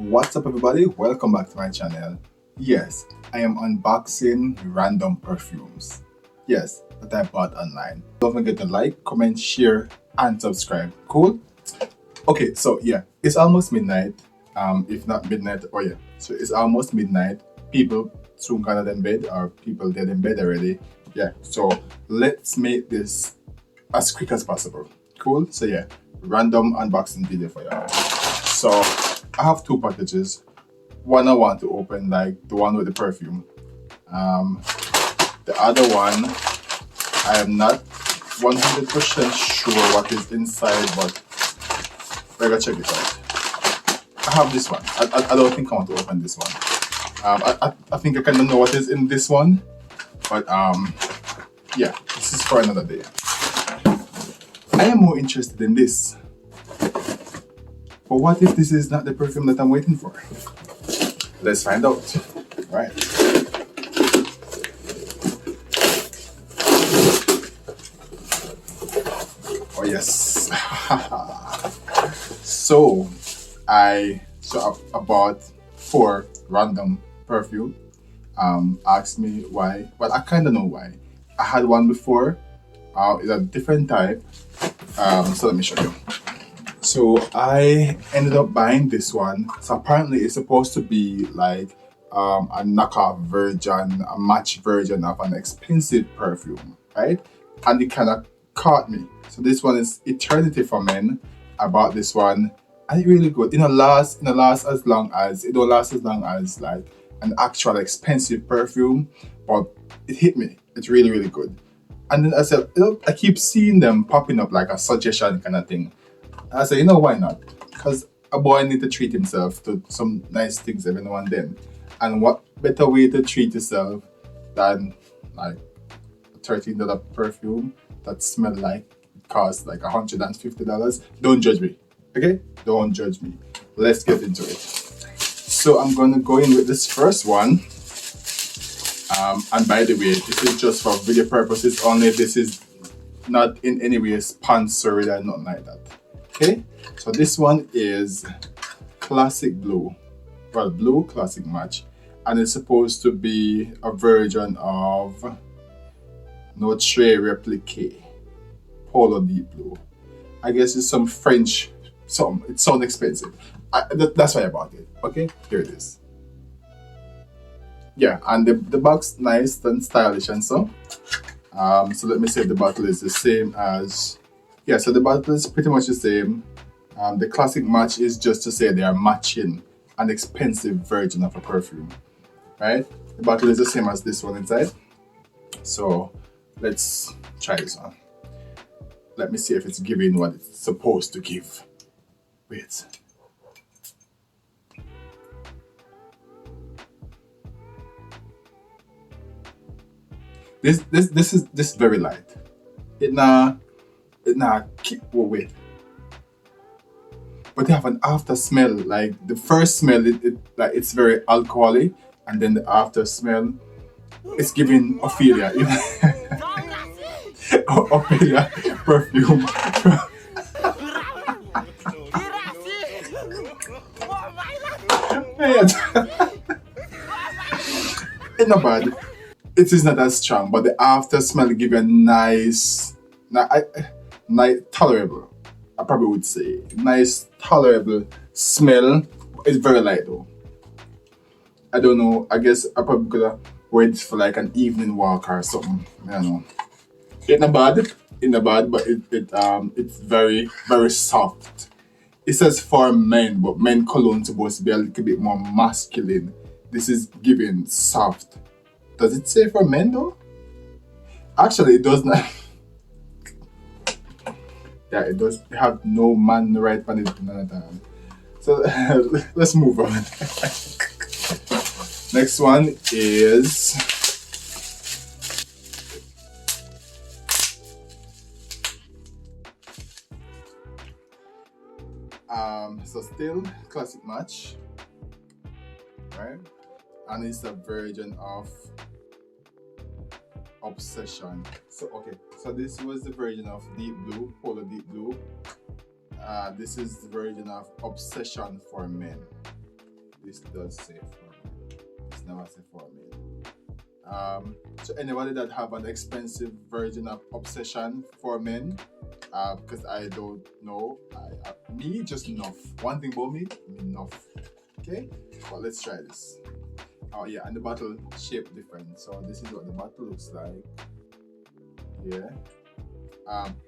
What's up everybody, welcome back to my channel. Yes, I am unboxing random perfumes. Yes, that I bought online. Don't forget to like, comment, share and subscribe. Cool? Okay, so yeah, it's almost midnight. If not midnight, oh yeah, so it's almost midnight. People soon gonna in bed or people dead in bed already. Yeah, so let's make this as quick as possible. Cool? So yeah, random unboxing video for y'all. So I have two packages. One I want to open, like the one with the perfume. The other one, I am not 100% sure what is inside, but we're gonna check it out. I have this one. I don't think I want to open this one. I think I kind of know what is in this one, but yeah, this is for another day. I am more interested in this. But what if this is not the perfume that I'm waiting for? Let's find out. All right. Oh yes. So I bought 4 random perfume. Asked me why. Well, I kind of know why. I had one before. It's a different type. So let me show you. So I ended up buying this one. So apparently it's supposed to be like a knockoff version, a match version of an expensive perfume, right? And it kind of caught me. So this one is Eternity for Men. I bought this one and it's really good. It don't last as long as like an actual expensive perfume, but it hit me. It's really, really good. And then I said, I keep seeing them popping up like a suggestion kind of thing. I said, you know, why not? Because a boy need to treat himself to some nice things every now and then. And what better way to treat yourself than like a $13 perfume that smell like it costs like $150? Don't judge me, okay? Don't judge me. Let's get into it. So I'm gonna go in with this first one. And by the way, this is just for video purposes only. This is not in any way sponsored or nothing like that. Okay, so this one is Classic Blue. Well, Blue Classic Match. And it's supposed to be a version of Notre Replique Polo Deep Blue. I guess it's some French, it sounds expensive. That's why I bought it. Okay, here it is. Yeah, and the box nice and stylish and so. So let me say the bottle is the same as. Yeah, so the bottle is pretty much the same. The classic match is just to say they are matching an expensive version of a perfume, right? The bottle is the same as this one inside. So let's try this one. Let me see if it's giving what it's supposed to give. Wait. This is very light. Wait. But they have an after smell. Like the first smell, it's very alcoholic, and then the after smell, it's giving Ophelia. You know? Ophelia perfume. It's not bad. It is not as strong, but the after smell give you a nice, tolerable. I probably would say nice, tolerable smell. It's very light though. I don't know. I guess I probably could have waited for like an evening walk or something. I don't know. It's not bad, but it's very, very soft. It says for men, but men cologne supposed to be a little bit more masculine. This is giving soft. Does it say for men though? Actually, it does not. Yeah, it does have no man right on it. So let's move on. Next one is so still Classic Match, right? And it's a version of Obsession. So okay, so this was the version of Deep Blue, Polo Deep Blue. This is the version of Obsession for Men. this does say for men. It's never say for men. So anybody that have an expensive version of Obsession for men, because I don't know, me just enough. One thing about me enough. Okay, well let's try this. Oh yeah, and the bottle shape different. So this is what the bottle looks like. Yeah.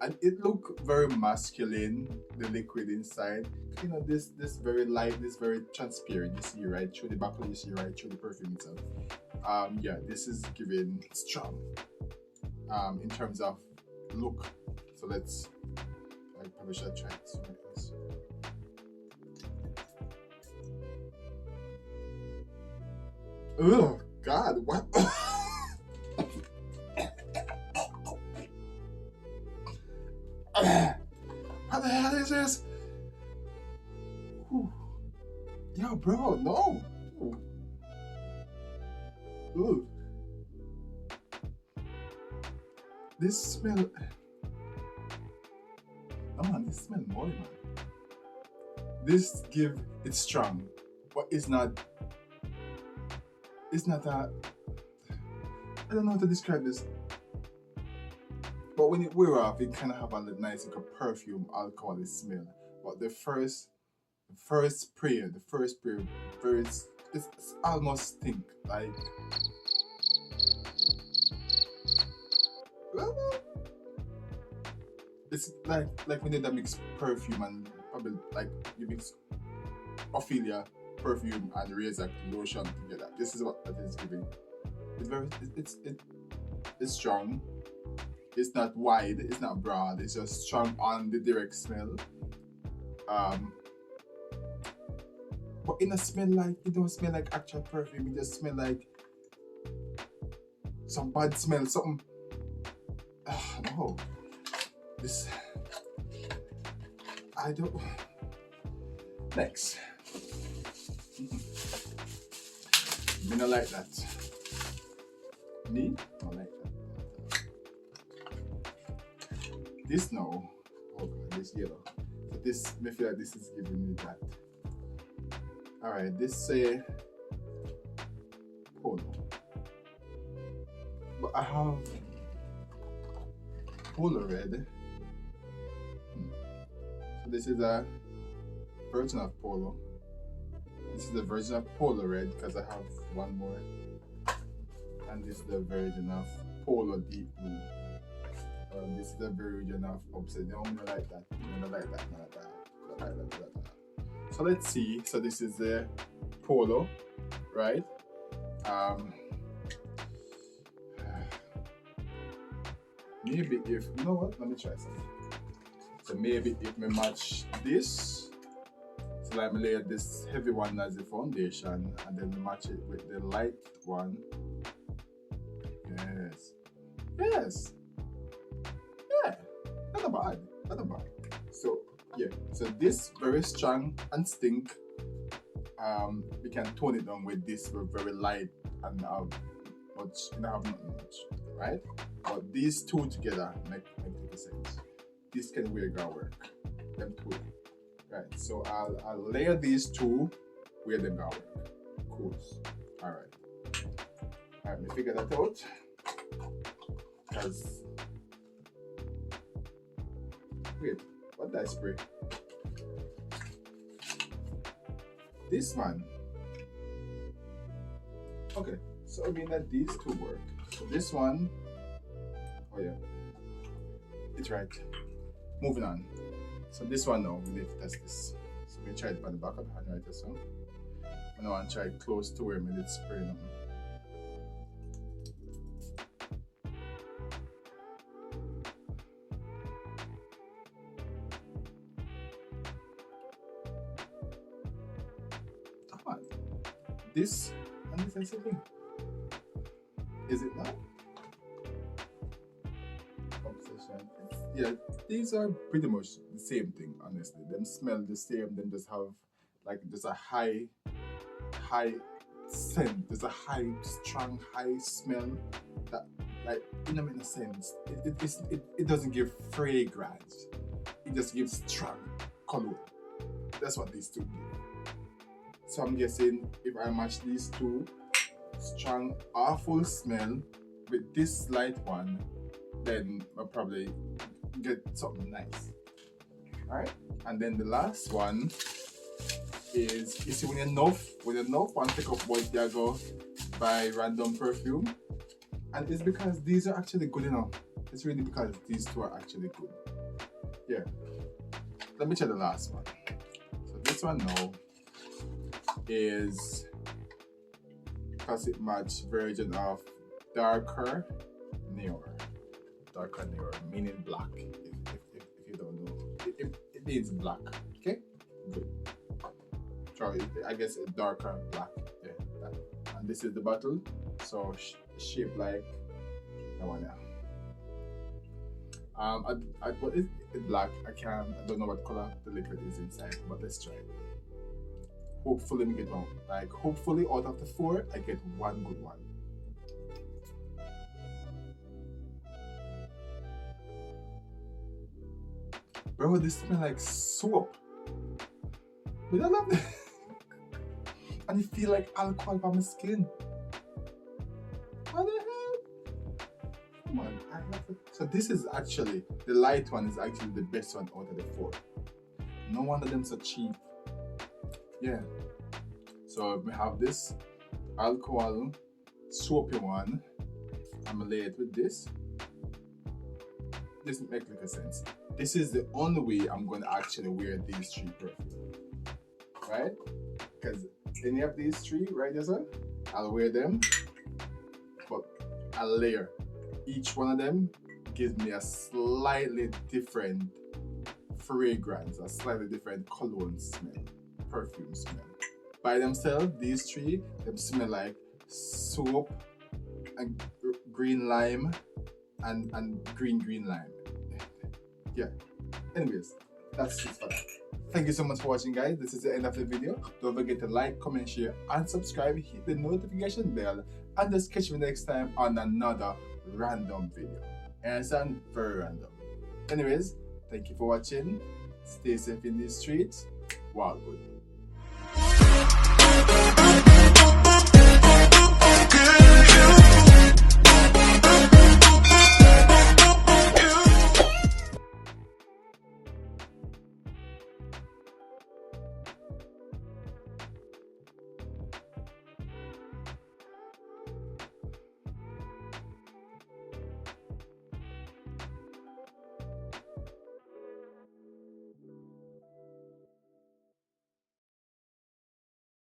And it look very masculine, the liquid inside. You know, this very light, this very transparent. You see right through the bottle, you see right through the perfume itself. Yeah, this is giving strong in terms of look. So let's, I probably should try this like this. Oh God, what? What the hell is this? Whew. Yo, bro, no. Ooh. This smell. Oh man, this smell more, man. This give it's strong, but it's not. It's not that. I don't know how to describe this. But when it wear off, it kind of have a nice like a perfume, alcoholic smell. But the first spray, very, it's almost stink like. It's like when you mix perfume and probably like you mix Ophelia perfume and razor lotion together. This is what that is giving. It's very it's strong. It's not wide, it's not broad, it's just strong on the direct smell. But in a smell like, it don't smell like actual perfume, it just smell like some bad smell, something. No. This, I don't. Next. Me not like that. Me? Not like that. This no. Oh God, this yellow. So this, I feel like this is giving me that. Alright, this say polo. But I have polo red. So this is a version of polo. This is the version of polo red because I have one more. And this is the version of polo deep blue. This is the version of Obsession. No, not like that. Not like that. Not like that. So let's see. So this is the polo, right? Maybe if you know what, let me try something. So maybe if we match this, so like me layer this heavy one as the foundation, and then match it with the light one. Yes. Yeah. Not bad. So yeah. So this very strong and stink. We can tone it down with this very light and much. You don't have nothing much, right? But these two together make sense. This can wear go work. Them two. Right. So I'll layer these two where them go work. Cool. Alright, let me figure that out. Because wait, what did I spray? This one. Okay, so I mean that these two work. So this one, oh yeah, it's right. Moving on. So this one now, we need to test this. So we try it by the back of the hand right this one. And I want to try it close to where we did spray them. This and this is the thing. Is it not? Obsession. Yeah, these are pretty much the same thing, honestly. Them smell the same, them just have like there's a high scent, there's a strong high smell that like in a sense it doesn't give fragrance. It just gives strong color. That's what these two give. So I'm guessing if I match these two strong, awful smell with this light one, then I'll probably get something nice. Alright? And then the last one is, you see, when you know one pick up what you go buy random perfume, and it's because these are actually good enough. It's really because these two are actually good. Yeah. Let me try the last one. So this one now is classic match version of darker Neor. Darker Neor, meaning black. If you don't know, it means black. Okay, good. So I guess a darker black. Yeah, that. And this is the bottle. So shaped like that one. Yeah. But it's black. I don't know what color the liquid is inside, but let's try it. Hopefully we get one. Like, hopefully out of the 4, I get one good one. Bro, this smells like soap. But I love it. And it feels like alcohol on my skin. What the hell? Come on, I love it. So this is actually, the light one is actually the best one out of the 4. No one of them so cheap. Yeah. So we have this alcohol soapy one. I'm gonna lay it with this. This makes little sense. This is the only way I'm gonna actually wear these 3 perfumes. Right? Because any of these 3 right there, I'll wear them, but I'll layer. Each one of them gives me a slightly different fragrance, a slightly different cologne smell, perfume smell. By themselves, these 3, they smell like soap and green lime and green lime. Yeah. Anyways, that's it for that. Thank you so much for watching, guys. This is the end of the video. Don't forget to like, comment, share, and subscribe. Hit the notification bell, and just catch me next time on another random video. And very random. Anyways, thank you for watching. Stay safe in the streets. Wow, good.